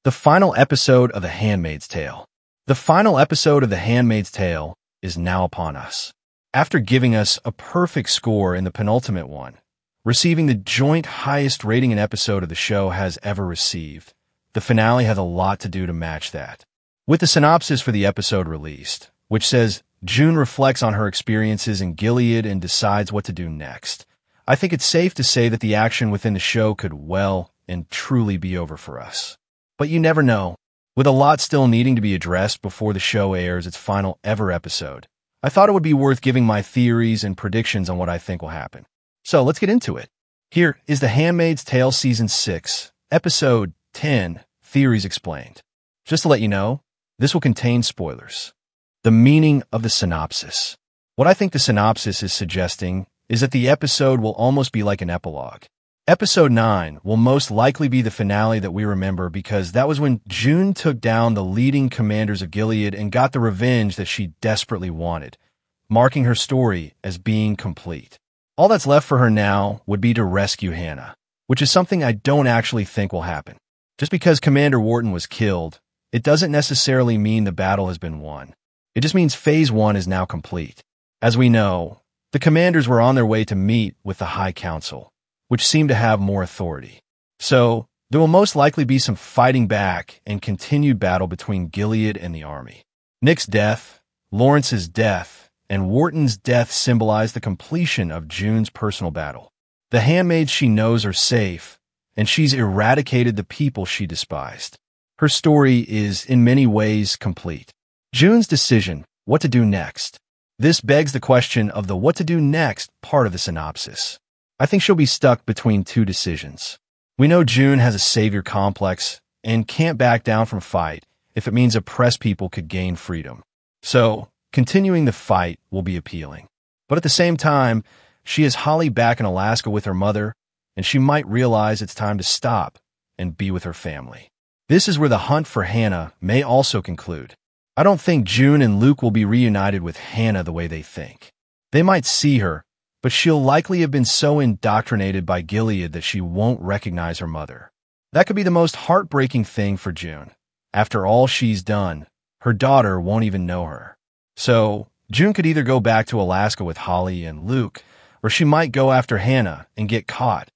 The final episode of The Handmaid's Tale. The final episode of The Handmaid's Tale is now upon us. After giving us a perfect score in the penultimate one, receiving the joint highest rating an episode of the show has ever received, the finale has a lot to do to match that. With the synopsis for the episode released, which says June reflects on her experiences in Gilead and decides what to do next, I think it's safe to say that the action within the show could well and truly be over for us. But you never know. With a lot still needing to be addressed before the show airs its final ever episode, I thought it would be worth giving my theories and predictions on what I think will happen. So let's get into it. Here is The Handmaid's Tale Season 6, Episode 10, Theories Explained. Just to let you know, this will contain spoilers. The meaning of the synopsis. What I think the synopsis is suggesting is that the episode will almost be like an epilogue. Episode 9 will most likely be the finale that we remember because that was when June took down the leading commanders of Gilead and got the revenge that she desperately wanted, marking her story as being complete. All that's left for her now would be to rescue Hannah, which is something I don't actually think will happen. Just because Commander Wharton was killed, it doesn't necessarily mean the battle has been won. It just means Phase 1 is now complete. As we know, the commanders were on their way to meet with the High Council, which seem to have more authority. So, there will most likely be some fighting back and continued battle between Gilead and the army. Nick's death, Lawrence's death, and Wharton's death symbolize the completion of June's personal battle. The handmaids she knows are safe, and she's eradicated the people she despised. Her story is, in many ways, complete. June's decision, what to do next. This begs the question of the what to do next part of the synopsis. I think she'll be stuck between two decisions. We know June has a savior complex and can't back down from a fight if it means oppressed people could gain freedom. So, continuing the fight will be appealing. But at the same time, she has Holly back in Alaska with her mother, and she might realize it's time to stop and be with her family. This is where the hunt for Hannah may also conclude. I don't think June and Luke will be reunited with Hannah the way they think. They might see her, but she'll likely have been so indoctrinated by Gilead that she won't recognize her mother. That could be the most heartbreaking thing for June. After all she's done, her daughter won't even know her. So, June could either go back to Alaska with Holly and Luke, or she might go after Hannah and get caught,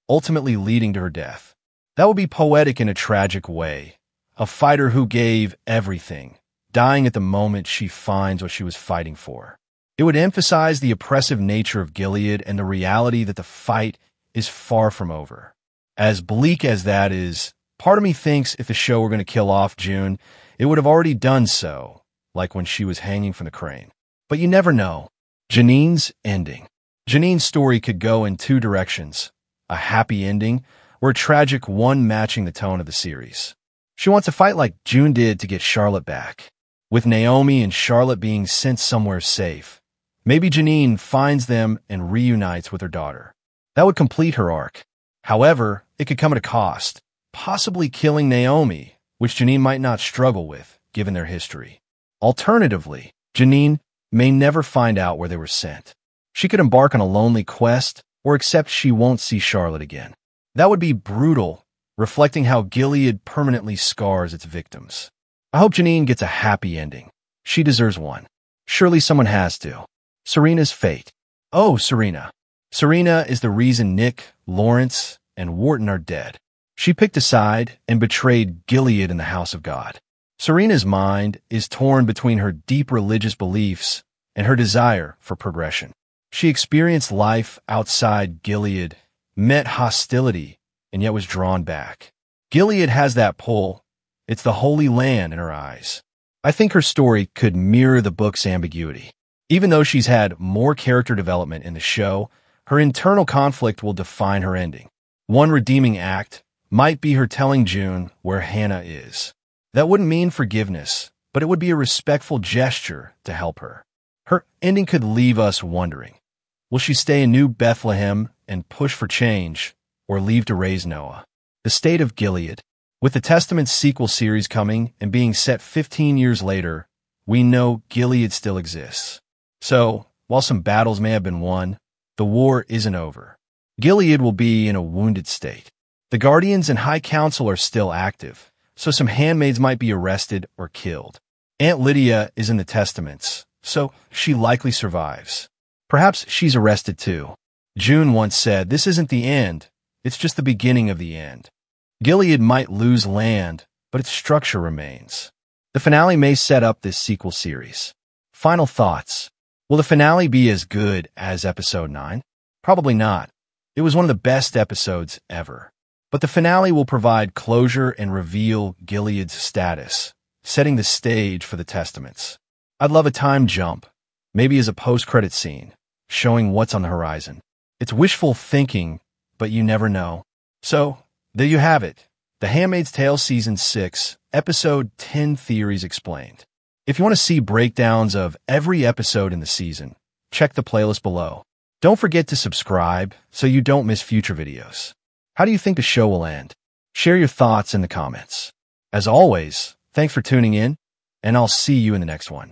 ultimately leading to her death. That would be poetic in a tragic way. A fighter who gave everything, dying at the moment she finds what she was fighting for. It would emphasize the oppressive nature of Gilead and the reality that the fight is far from over. As bleak as that is, part of me thinks if the show were going to kill off June, it would have already done so, like when she was hanging from the crane. But you never know. Janine's ending. Janine's story could go in two directions, a happy ending or a tragic one matching the tone of the series. She wants to fight like June did to get Charlotte back. With Naomi and Charlotte being sent somewhere safe, maybe Janine finds them and reunites with her daughter. That would complete her arc. However, it could come at a cost, possibly killing Naomi, which Janine might not struggle with, given their history. Alternatively, Janine may never find out where they were sent. She could embark on a lonely quest or accept she won't see Charlotte again. That would be brutal, reflecting how Gilead permanently scars its victims. I hope Janine gets a happy ending. She deserves one. Surely someone has to. Serena's fate. Oh, Serena. Serena is the reason Nick, Lawrence, and Wharton are dead. She picked a side and betrayed Gilead in the house of God. Serena's mind is torn between her deep religious beliefs and her desire for progression. She experienced life outside Gilead, met hostility, and yet was drawn back. Gilead has that pull. It's the Holy Land in her eyes. I think her story could mirror the book's ambiguity. Even though she's had more character development in the show, her internal conflict will define her ending. One redeeming act might be her telling June where Hannah is. That wouldn't mean forgiveness, but it would be a respectful gesture to help her. Her ending could leave us wondering, will she stay in New Bethlehem and push for change, or leave to raise Noah? The state of Gilead. With the Testament sequel series coming and being set 15 years later, we know Gilead still exists. So, while some battles may have been won, the war isn't over. Gilead will be in a wounded state. The Guardians and High Council are still active, so some handmaids might be arrested or killed. Aunt Lydia is in the testaments, so she likely survives. Perhaps she's arrested too. June once said, "This isn't the end, it's just the beginning of the end." Gilead might lose land, but its structure remains. The finale may set up this sequel series. Final thoughts. Will the finale be as good as episode 9? Probably not. It was one of the best episodes ever. But the finale will provide closure and reveal Gilead's status, setting the stage for the testaments. I'd love a time jump, maybe as a post-credit scene, showing what's on the horizon. It's wishful thinking, but you never know. So, there you have it. The Handmaid's Tale Season 6, Episode 10 Theories Explained. If you want to see breakdowns of every episode in the season, check the playlist below. Don't forget to subscribe so you don't miss future videos. How do you think the show will end? Share your thoughts in the comments. As always, thanks for tuning in, and I'll see you in the next one.